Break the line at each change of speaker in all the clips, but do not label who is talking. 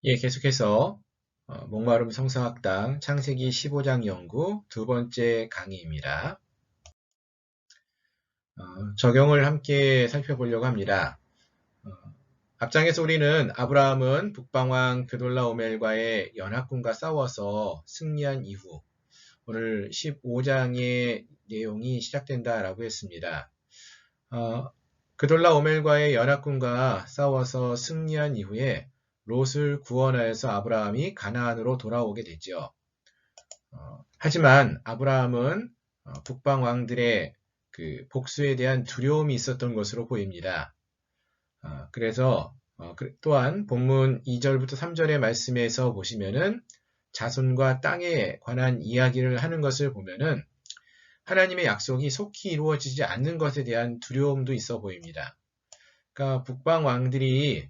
예, 계속해서 목마름 성서학당 창세기 15장 연구 두 번째 강의입니다. 적용을 함께 살펴보려고 합니다. 어, 앞장에서 우리는 아브라함은 북방왕 그돌라오멜과의 연합군과 싸워서 승리한 이후 오늘 15장의 내용이 시작된다라고 했습니다. 그돌라오멜과의 연합군과 싸워서 승리한 이후에 롯을 구원하여서 아브라함이 가나안으로 돌아오게 되죠. 하지만 아브라함은 북방 왕들의 그 복수에 대한 두려움이 있었던 것으로 보입니다. 그래서 또한 본문 2절부터 3절의 말씀에서 보시면은 자손과 땅에 관한 이야기를 하는 것을 보면은 하나님의 약속이 속히 이루어지지 않는 것에 대한 두려움도 있어 보입니다. 그러니까 북방 왕들이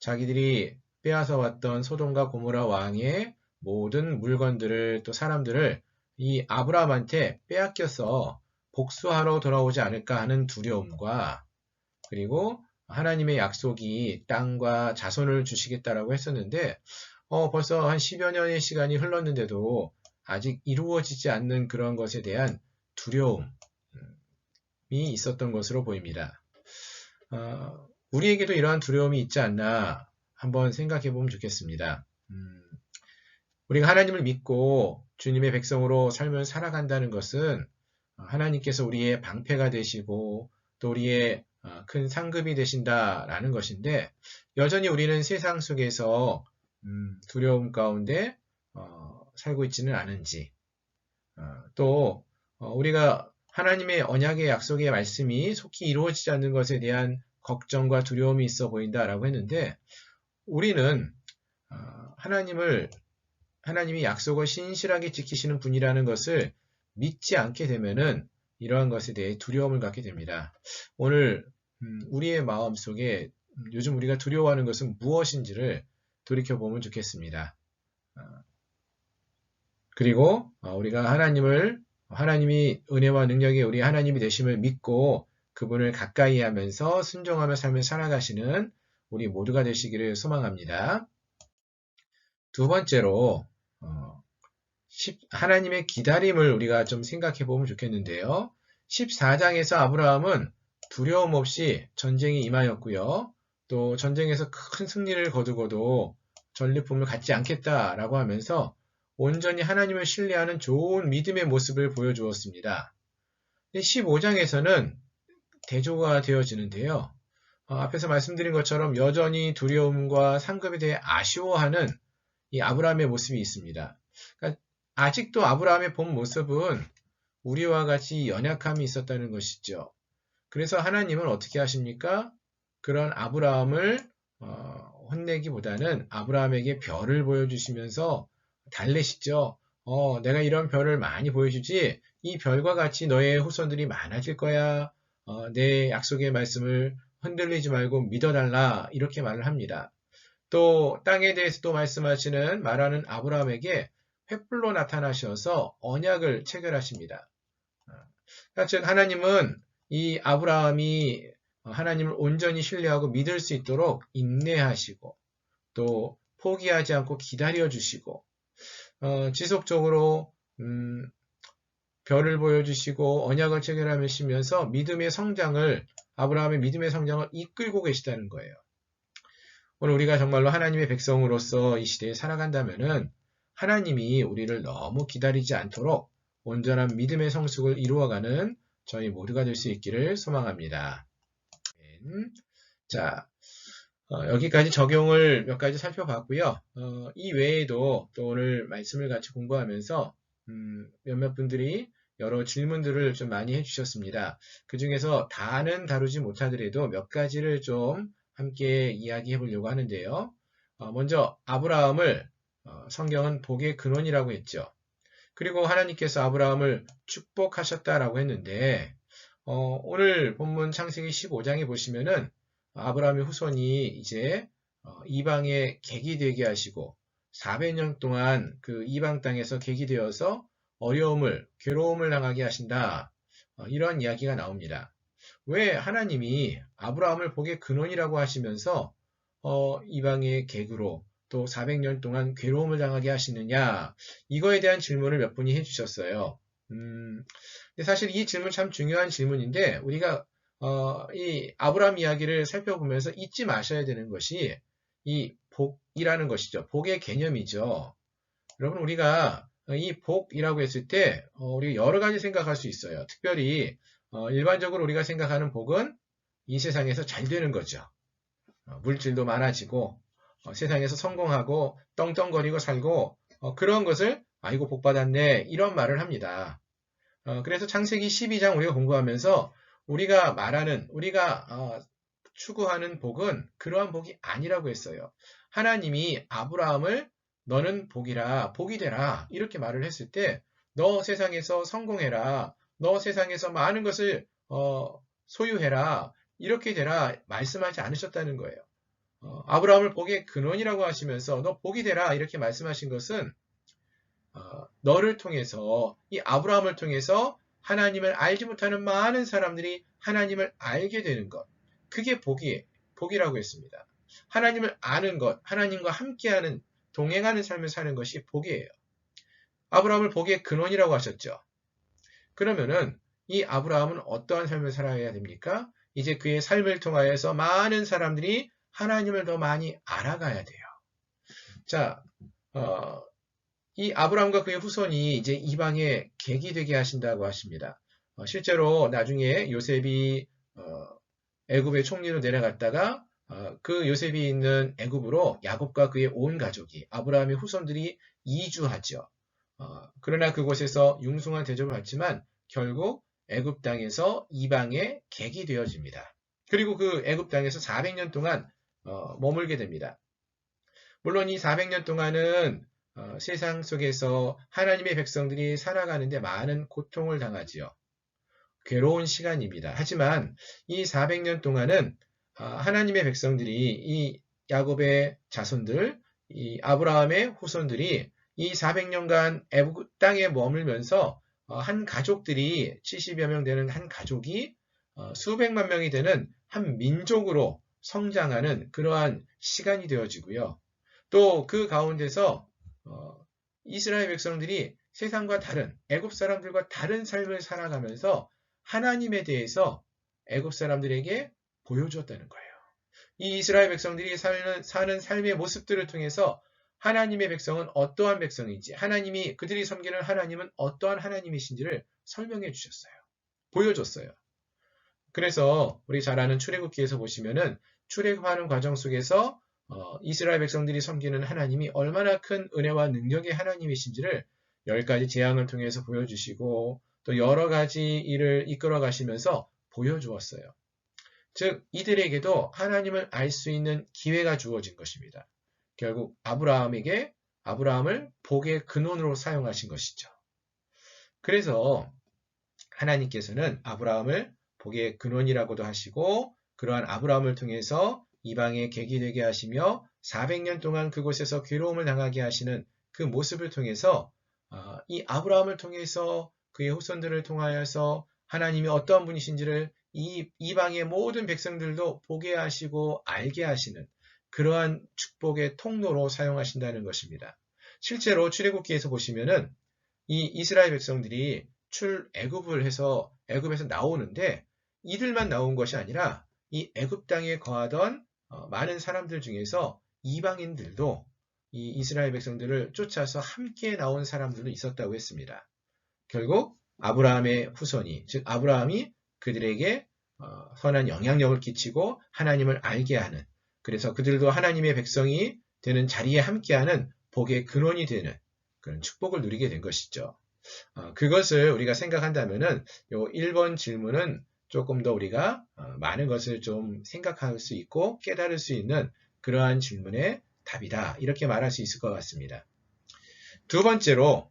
자기들이 빼앗아 왔던 소돔과 고모라 왕의 모든 물건들을 또 사람들을 이 아브라함한테 빼앗겨서 복수하러 돌아오지 않을까 하는 두려움과 그리고 하나님의 약속이 땅과 자손을 주시겠다라고 했었는데 벌써 한 10여 년의 시간이 흘렀는데도 아직 이루어지지 않는 그런 것에 대한 두려움이 있었던 것으로 보입니다. 우리에게도 이러한 두려움이 있지 않나 한번 생각해 보면 좋겠습니다. 우리가 하나님을 믿고 주님의 백성으로 삶을 살아간다는 것은 하나님께서 우리의 방패가 되시고 또 우리의 큰 상급이 되신다라는 것인데 여전히 우리는 세상 속에서 두려움 가운데 살고 있지는 않은지 또 우리가 하나님의 언약의 약속의 말씀이 속히 이루어지지 않는 것에 대한 걱정과 두려움이 있어 보인다라고 했는데 우리는 하나님이 약속을 신실하게 지키시는 분이라는 것을 믿지 않게 되면은 이러한 것에 대해 두려움을 갖게 됩니다. 오늘 우리의 마음 속에 요즘 우리가 두려워하는 것은 무엇인지를 돌이켜보면 좋겠습니다. 그리고 우리가 하나님이 은혜와 능력의 우리 하나님이 되심을 믿고 그분을 가까이 하면서 순종하며 삶을 살아가시는 우리 모두가 되시기를 소망합니다. 두 번째로 하나님의 기다림을 우리가 좀 생각해 보면 좋겠는데요. 14장에서 아브라함은 두려움 없이 전쟁에 임하였고요. 또 전쟁에서 큰 승리를 거두고도 전리품을 갖지 않겠다라고 하면서 온전히 하나님을 신뢰하는 좋은 믿음의 모습을 보여주었습니다. 15장에서는 대조가 되어지는데요. 앞에서 말씀드린 것처럼 여전히 두려움과 상급에 대해 아쉬워하는 이 아브라함의 모습이 있습니다. 그러니까 아직도 아브라함의 본 모습은 우리와 같이 연약함이 있었다는 것이죠. 그래서 하나님은 어떻게 하십니까? 그런 아브라함을 혼내기보다는 아브라함에게 별을 보여주시면서 달래시죠. 내가 이런 별을 많이 보여주지 이 별과 같이 너의 후손들이 많아질 거야. 내 약속의 말씀을 흔들리지 말고 믿어달라. 이렇게 말을 합니다. 또 땅에 대해서도 말하는 아브라함에게 횃불로 나타나셔서 언약을 체결하십니다. 그러니까 즉 하나님은 이 아브라함이 하나님을 온전히 신뢰하고 믿을 수 있도록 인내하시고 또 포기하지 않고 기다려주시고 지속적으로 별을 보여주시고 언약을 체결하시면서 아브라함의 믿음의 성장을 이끌고 계시다는 거예요. 오늘 우리가 정말로 하나님의 백성으로서 이 시대에 살아간다면은 하나님이 우리를 너무 기다리지 않도록 온전한 믿음의 성숙을 이루어가는 저희 모두가 될 수 있기를 소망합니다. 자, 여기까지 적용을 몇 가지 살펴봤고요. 이 외에도 또 오늘 말씀을 같이 공부하면서 몇몇 분들이 여러 질문들을 좀 많이 해주셨습니다. 그 중에서 다는 다루지 못하더라도 몇 가지를 좀 함께 이야기해 보려고 하는데요. 먼저 아브라함을 성경은 복의 근원이라고 했죠. 그리고 하나님께서 아브라함을 축복하셨다라고 했는데 오늘 본문 창세기 15장에 보시면은 아브라함의 후손이 이제 이방에 객이 되게 하시고 400년 동안 그 이방 땅에서 객이 되어서 괴로움을 당하게 하신다. 이런 이야기가 나옵니다. 왜 하나님이 아브라함을 복의 근원이라고 하시면서 이방의 객으로 또 400년 동안 괴로움을 당하게 하시느냐? 이거에 대한 질문을 몇 분이 해주셨어요. 근데 사실 이 질문 참 중요한 질문인데 우리가 이 아브라함 이야기를 살펴보면서 잊지 마셔야 되는 것이 이 복이라는 것이죠. 복의 개념이죠. 여러분 우리가 이 복이라고 했을 때 우리가 여러 가지 생각할 수 있어요. 특별히 일반적으로 우리가 생각하는 복은 이 세상에서 잘 되는 거죠. 물질도 많아지고 세상에서 성공하고 떵떵거리고 살고 그런 것을 아이고 복 받았네 이런 말을 합니다. 그래서 창세기 12장 우리가 공부하면서 우리가 말하는 우리가 추구하는 복은 그러한 복이 아니라고 했어요. 하나님이 아브라함을 너는 복이라 복이 되라 이렇게 말을 했을 때 너 세상에서 성공해라 너 세상에서 많은 것을 소유해라 이렇게 되라 말씀하지 않으셨다는 거예요. 아브라함을 복의 근원이라고 하시면서 너 복이 되라 이렇게 말씀하신 것은 너를 통해서 이 아브라함을 통해서 하나님을 알지 못하는 많은 사람들이 하나님을 알게 되는 것 그게 복이라고 했습니다. 하나님을 아는 것 하나님과 함께하는 동행하는 삶을 사는 것이 복이에요. 아브라함을 복의 근원이라고 하셨죠. 그러면은 이 아브라함은 어떠한 삶을 살아야 됩니까? 이제 그의 삶을 통하여서 많은 사람들이 하나님을 더 많이 알아가야 돼요. 자, 이 아브라함과 그의 후손이 이제 이방의 객이 되게 하신다고 하십니다. 실제로 나중에 요셉이 애굽의 총리로 내려갔다가 그 요셉이 있는 애굽으로 야곱과 그의 온 가족이 아브라함의 후손들이 이주하죠. 그러나 그곳에서 융숭한 대접을 받지만 결국 애굽 땅에서 이방의 객이 되어집니다. 그리고 그 애굽 땅에서 400년 동안 머물게 됩니다. 물론 이 400년 동안은 세상 속에서 하나님의 백성들이 살아가는데 많은 고통을 당하지요. 괴로운 시간입니다. 하지만 이 400년 동안은 하나님의 백성들이 이 야곱의 자손들, 이 아브라함의 후손들이 이 400년간 애굽 땅에 머물면서 한 가족들이 70여 명 되는 한 가족이 수백만 명이 되는 한 민족으로 성장하는 그러한 시간이 되어지고요. 또 그 가운데서 이스라엘 백성들이 세상과 다른 애굽 사람들과 다른 삶을 살아가면서 하나님에 대해서 애굽 사람들에게 보여주었다는 거예요. 이 이스라엘 백성들이 사는 삶의 모습들을 통해서 하나님의 백성은 어떠한 백성인지, 그들이 섬기는 하나님은 어떠한 하나님이신지를 설명해 주셨어요. 보여줬어요. 그래서 우리 잘 아는 출애굽기에서 보시면은 출애굽하는 과정 속에서 이스라엘 백성들이 섬기는 하나님이 얼마나 큰 은혜와 능력의 하나님이신지를 10가지 재앙을 통해서 보여주시고 또 여러 가지 일을 이끌어 가시면서 보여주었어요. 즉 이들에게도 하나님을 알 수 있는 기회가 주어진 것입니다. 결국 아브라함을 복의 근원으로 사용하신 것이죠. 그래서 하나님께서는 아브라함을 복의 근원이라고도 하시고 그러한 아브라함을 통해서 이방의 객이 되게 하시며 400년 동안 그곳에서 괴로움을 당하게 하시는 그 모습을 통해서 이 아브라함을 통해서 그의 후손들을 통하여서 하나님이 어떠한 분이신지를 이 이방의 모든 백성들도 보게 하시고 알게 하시는 그러한 축복의 통로로 사용하신다는 것입니다. 실제로 출애굽기에서 보시면은 이 이스라엘 백성들이 출애굽을 해서 애굽에서 나오는데 이들만 나온 것이 아니라 이 애굽 땅에 거하던 많은 사람들 중에서 이방인들도 이 이스라엘 백성들을 쫓아서 함께 나온 사람들도 있었다고 했습니다. 결국 아브라함의 후손이 즉 아브라함이 그들에게 선한 영향력을 끼치고 하나님을 알게 하는 그래서 그들도 하나님의 백성이 되는 자리에 함께하는 복의 근원이 되는 그런 축복을 누리게 된 것이죠. 그것을 우리가 생각한다면은 요 1번 질문은 조금 더 우리가 많은 것을 좀 생각할 수 있고 깨달을 수 있는 그러한 질문의 답이다. 이렇게 말할 수 있을 것 같습니다. 두 번째로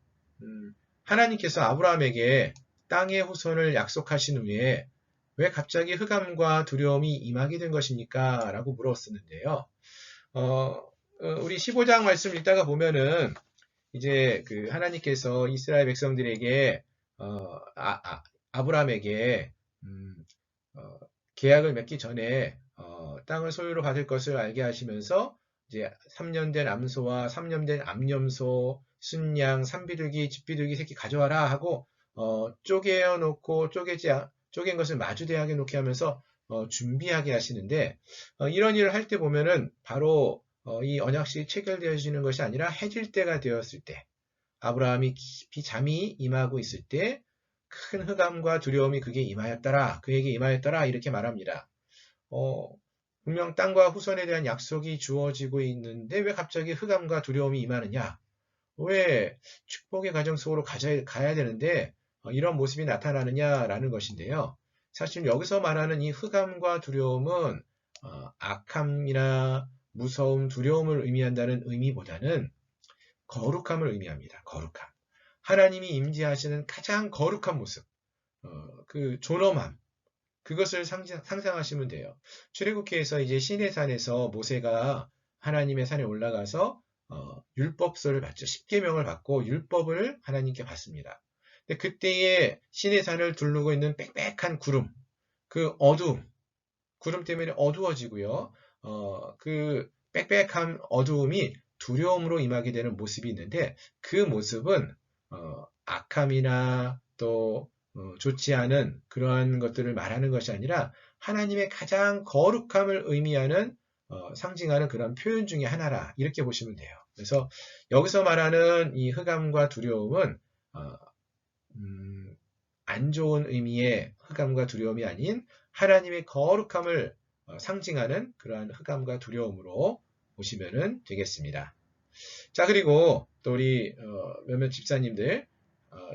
하나님께서 아브라함에게 땅의 후손을 약속하신 후에 왜 갑자기 흑암과 두려움이 임하게 된 것입니까? 라고 물었었는데요. 우리 15장 말씀 읽다가 보면은 이제 그 하나님께서 이스라엘 백성들에게 아브라함에게 계약을 맺기 전에 땅을 소유로 받을 것을 알게 하시면서 이제 3년 된 암소와 3년 된 암염소, 순양, 산비둘기, 집비둘기 새끼 가져와라 하고 쪼개어 놓고 쪼갠 것을 마주대하게 놓게 하면서 준비하게 하시는데 이런 일을 할 때 보면은 바로 이 언약식이 체결되어지는 것이 아니라 해질 때가 되었을 때 아브라함이 깊이 잠이 임하고 있을 때 큰 흑암과 두려움이 그에게 임하였더라 이렇게 말합니다. 어, 분명 땅과 후손에 대한 약속이 주어지고 있는데 왜 갑자기 흑암과 두려움이 임하느냐? 왜 축복의 가정 속으로 가야 되는데 이런 모습이 나타나느냐라는 것인데요. 사실 여기서 말하는 이 흑암과 두려움은 악함이나 무서움, 두려움을 의미한다는 의미보다는 거룩함을 의미합니다. 거룩함. 하나님이 임재하시는 가장 거룩한 모습, 그 존엄함, 그것을 상상하시면 돼요. 출애굽기에서 이제 시내산에서 모세가 하나님의 산에 올라가서 율법서를 받죠. 십계명을 받고 율법을 하나님께 받습니다. 근데 그때에 시내산을 두르고 있는 빽빽한 구름, 그 어두움, 구름 때문에 어두워지고요. 그 빽빽한 어두움이 두려움으로 임하게 되는 모습이 있는데 그 모습은 악함이나 또 좋지 않은 그러한 것들을 말하는 것이 아니라 하나님의 가장 거룩함을 의미하는 상징하는 그런 표현 중에 하나라 이렇게 보시면 돼요. 그래서 여기서 말하는 이 흑암과 두려움은 안 좋은 의미의 흑암과 두려움이 아닌 하나님의 거룩함을 상징하는 그러한 흑암과 두려움으로 보시면 되겠습니다. 자, 그리고 또 우리 몇몇 집사님들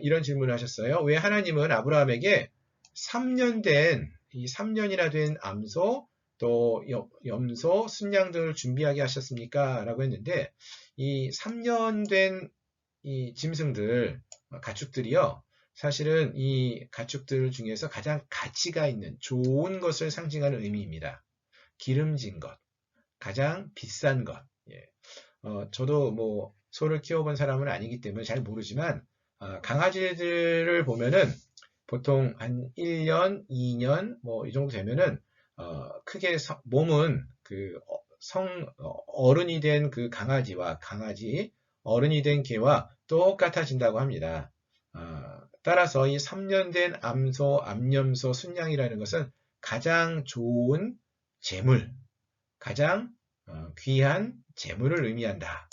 이런 질문을 하셨어요. 왜 하나님은 아브라함에게 3년이나 된 암소, 또 염소, 순양 등을 준비하게 하셨습니까? 라고 했는데 이 3년 된 이 짐승들, 가축들이요. 사실은 이 가축들 중에서 가장 가치가 있는 좋은 것을 상징하는 의미입니다. 기름진 것, 가장 비싼 것. 예. 저도 뭐 소를 키워본 사람은 아니기 때문에 잘 모르지만 강아지들을 보면은 보통 한 1년, 2년 뭐 이 정도 되면은 크게 몸은 그 어른이 된 그 강아지와 어른이 된 개와 똑같아진다고 합니다. 따라서 이 3년 된 암소, 암염소, 순양이라는 것은 가장 좋은 재물, 가장 귀한 재물을 의미한다.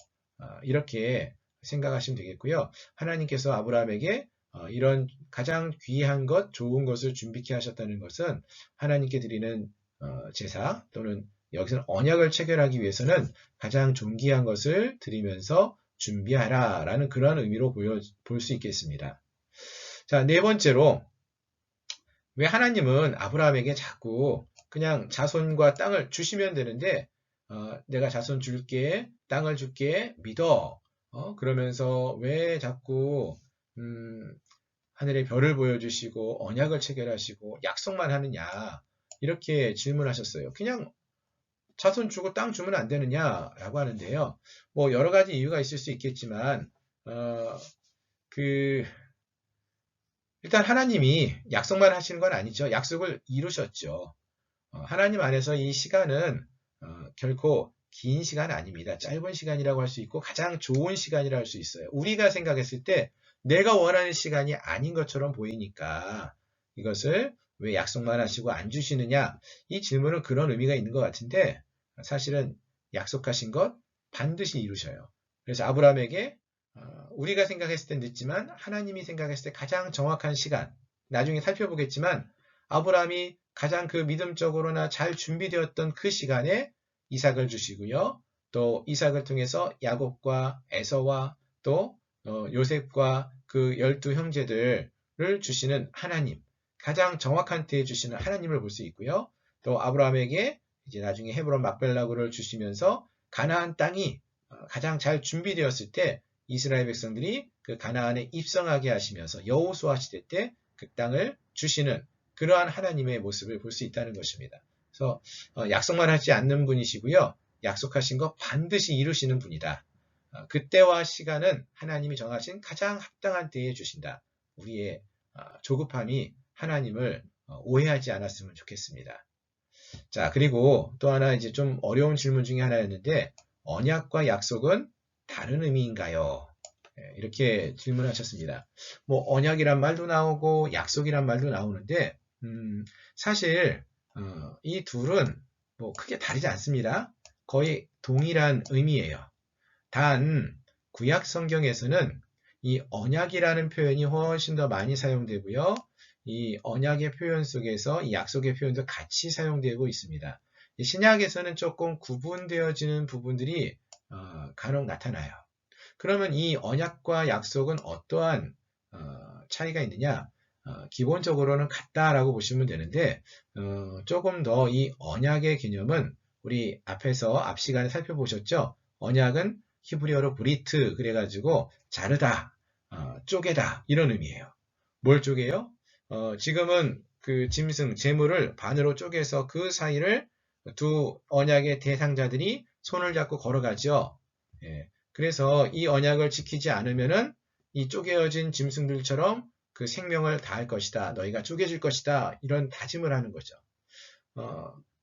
이렇게 생각하시면 되겠고요. 하나님께서 아브라함에게 이런 가장 귀한 것, 좋은 것을 준비케 하셨다는 것은 하나님께 드리는 제사 또는 여기서는 언약을 체결하기 위해서는 가장 존귀한 것을 드리면서 준비하라 라는 그런 의미로 볼 수 있겠습니다. 자, 네 번째로 왜 하나님은 아브라함에게 자꾸 그냥 자손과 땅을 주시면 되는데 내가 자손 줄게, 땅을 줄게, 믿어. 그러면서 왜 자꾸 하늘의 별을 보여주시고 언약을 체결하시고 약속만 하느냐 이렇게 질문하셨어요. 그냥 자손 주고 땅 주면 안 되느냐라고 하는데요. 뭐 여러 가지 이유가 있을 수 있겠지만 일단 하나님이 약속만 하시는 건 아니죠. 약속을 이루셨죠. 하나님 안에서 이 시간은 결코 긴 시간 아닙니다. 짧은 시간이라고 할 수 있고 가장 좋은 시간이라고 할 수 있어요. 우리가 생각했을 때 내가 원하는 시간이 아닌 것처럼 보이니까 이것을 왜 약속만 하시고 안 주시느냐? 이 질문은 그런 의미가 있는 것 같은데 사실은 약속하신 것 반드시 이루셔요. 그래서 아브라함에게 우리가 생각했을 땐 늦지만 하나님이 생각했을 때 가장 정확한 시간, 나중에 살펴보겠지만 아브라함이 가장 그 믿음적으로나 잘 준비되었던 그 시간에 이삭을 주시고요. 또 이삭을 통해서 야곱과 에서와 또 요셉과 그 12 형제들을 주시는 하나님, 가장 정확한 때에 주시는 하나님을 볼 수 있고요. 또 아브라함에게 이제 나중에 헤브론 막벨라고를 주시면서 가나안 땅이 가장 잘 준비되었을 때 이스라엘 백성들이 그 가나안에 입성하게 하시면서 여호수아 시대 때 그 땅을 주시는 그러한 하나님의 모습을 볼 수 있다는 것입니다. 그래서 약속만 하지 않는 분이시고요. 약속하신 거 반드시 이루시는 분이다. 그때와 시간은 하나님이 정하신 가장 합당한 때에 주신다. 우리의 조급함이 하나님을 오해하지 않았으면 좋겠습니다. 자, 그리고 또 하나 이제 좀 어려운 질문 중에 하나였는데, 언약과 약속은 다른 의미인가요? 이렇게 질문하셨습니다. 뭐 언약이란 말도 나오고 약속이란 말도 나오는데 사실 이 둘은 뭐 크게 다르지 않습니다. 거의 동일한 의미예요. 단 구약 성경에서는 이 언약이라는 표현이 훨씬 더 많이 사용되고요. 이 언약의 표현 속에서 이 약속의 표현도 같이 사용되고 있습니다. 신약에서는 조금 구분되어지는 부분들이 간혹 나타나요. 그러면 이 언약과 약속은 어떠한 차이가 있느냐? 기본적으로는 같다라고 보시면 되는데 조금 더 이 언약의 개념은 우리 앞 시간에 살펴보셨죠? 언약은 히브리어로 브리트 그래가지고 자르다, 쪼개다 이런 의미예요. 뭘 쪼개요? 지금은 그 짐승, 재물을 반으로 쪼개서 그 사이를 두 언약의 대상자들이 손을 잡고 걸어가죠. 예, 그래서 이 언약을 지키지 않으면은 이 쪼개어진 짐승들처럼 그 생명을 다할 것이다. 너희가 쪼개질 것이다. 이런 다짐을 하는 거죠.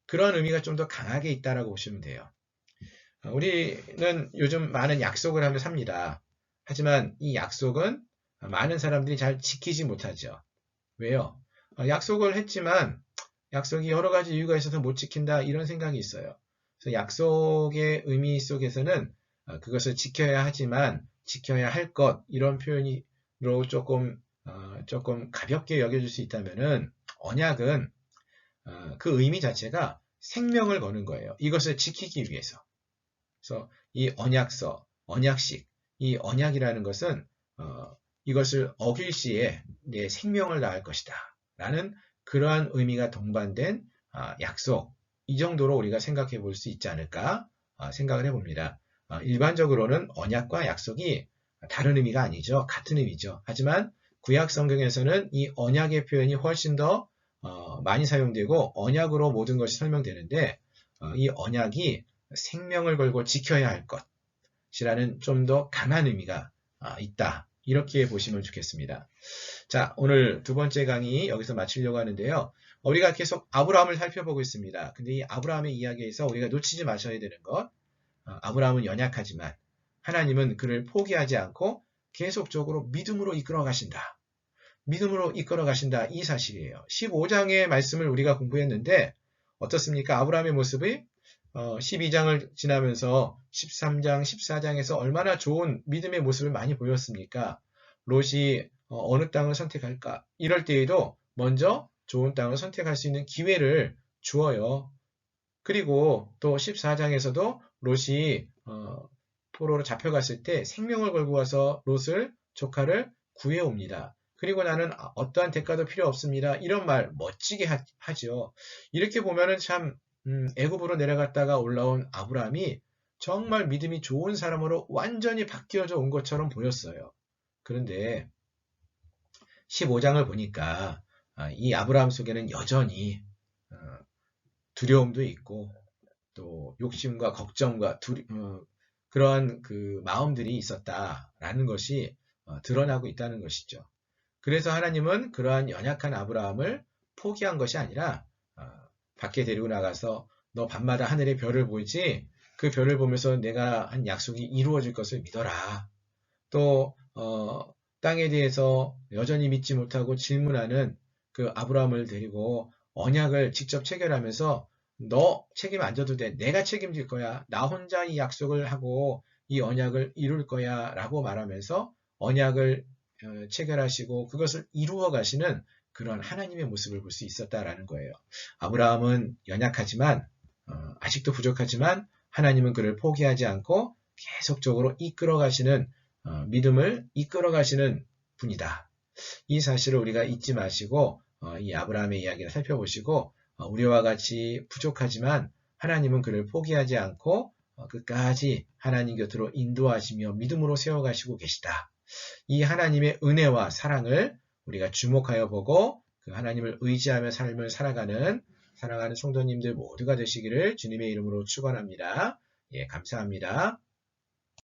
그런 의미가 좀 더 강하게 있다라고 보시면 돼요. 우리는 요즘 많은 약속을 하며 삽니다. 하지만 이 약속은 많은 사람들이 잘 지키지 못하죠. 왜요? 약속을 했지만 약속이 여러 가지 이유가 있어서 못 지킨다 이런 생각이 있어요. 그래서 약속의 의미 속에서는 그것을 지켜야 하지만 지켜야 할 것 이런 표현으로 조금 가볍게 여겨질 수 있다면은 언약은 그 의미 자체가 생명을 거는 거예요. 이것을 지키기 위해서. 그래서 이 언약서, 언약식, 이 언약이라는 것은 이것을 어길 시에 내 생명을 다할 것이다. 라는 그러한 의미가 동반된 약속, 이 정도로 우리가 생각해 볼 수 있지 않을까 생각을 해봅니다. 일반적으로는 언약과 약속이 다른 의미가 아니죠. 같은 의미죠. 하지만 구약 성경에서는 이 언약의 표현이 훨씬 더 많이 사용되고 언약으로 모든 것이 설명되는데 이 언약이 생명을 걸고 지켜야 할 것이라는 좀 더 강한 의미가 있다. 이렇게 보시면 좋겠습니다. 자, 오늘 두 번째 강의 여기서 마치려고 하는데요. 우리가 계속 아브라함을 살펴보고 있습니다. 근데 이 아브라함의 이야기에서 우리가 놓치지 마셔야 되는 것, 아브라함은 연약하지만 하나님은 그를 포기하지 않고 계속적으로 믿음으로 이끌어 가신다. 믿음으로 이끌어 가신다. 이 사실이에요. 15장의 말씀을 우리가 공부했는데 어떻습니까? 아브라함의 모습이 12장을 지나면서 13장, 14장에서 얼마나 좋은 믿음의 모습을 많이 보였습니까? 롯이 어느 땅을 선택할까? 이럴 때에도 먼저 좋은 땅을 선택할 수 있는 기회를 주어요. 그리고 또 14장에서도 롯이 포로로 잡혀갔을 때 생명을 걸고 와서 롯을 조카를 구해옵니다. 그리고 나는 어떠한 대가도 필요 없습니다. 이런 말 멋지게 하죠. 이렇게 보면은 참 애굽으로 내려갔다가 올라온 아브라함이 정말 믿음이 좋은 사람으로 완전히 바뀌어져 온 것처럼 보였어요. 그런데 15장을 보니까 이 아브라함 속에는 여전히 두려움도 있고 또 욕심과 걱정과 그러한 그 마음들이 있었다라는 것이 드러나고 있다는 것이죠. 그래서 하나님은 그러한 연약한 아브라함을 포기한 것이 아니라 밖에 데리고 나가서 너 밤마다 하늘의 별을 보이지? 그 별을 보면서 내가 한 약속이 이루어질 것을 믿어라. 또 땅에 대해서 여전히 믿지 못하고 질문하는 그 아브라함을 데리고 언약을 직접 체결하면서 너 책임 안 져도 돼. 내가 책임질 거야. 나 혼자 이 약속을 하고 이 언약을 이룰 거야 라고 말하면서 언약을 체결하시고 그것을 이루어 가시는 그런 하나님의 모습을 볼 수 있었다라는 거예요. 아브라함은 연약하지만 아직도 부족하지만 하나님은 그를 포기하지 않고 계속적으로 이끌어 가시는 믿음을 이끌어 가시는 분이다. 이 사실을 우리가 잊지 마시고 이 아브라함의 이야기를 살펴보시고 우리와 같이 부족하지만 하나님은 그를 포기하지 않고 끝까지 하나님 곁으로 인도하시며 믿음으로 세워가시고 계시다. 이 하나님의 은혜와 사랑을 우리가 주목하여 보고 그 하나님을 의지하며 삶을 살아가는 사랑하는 성도님들 모두가 되시기를 주님의 이름으로 축원합니다. 예, 감사합니다.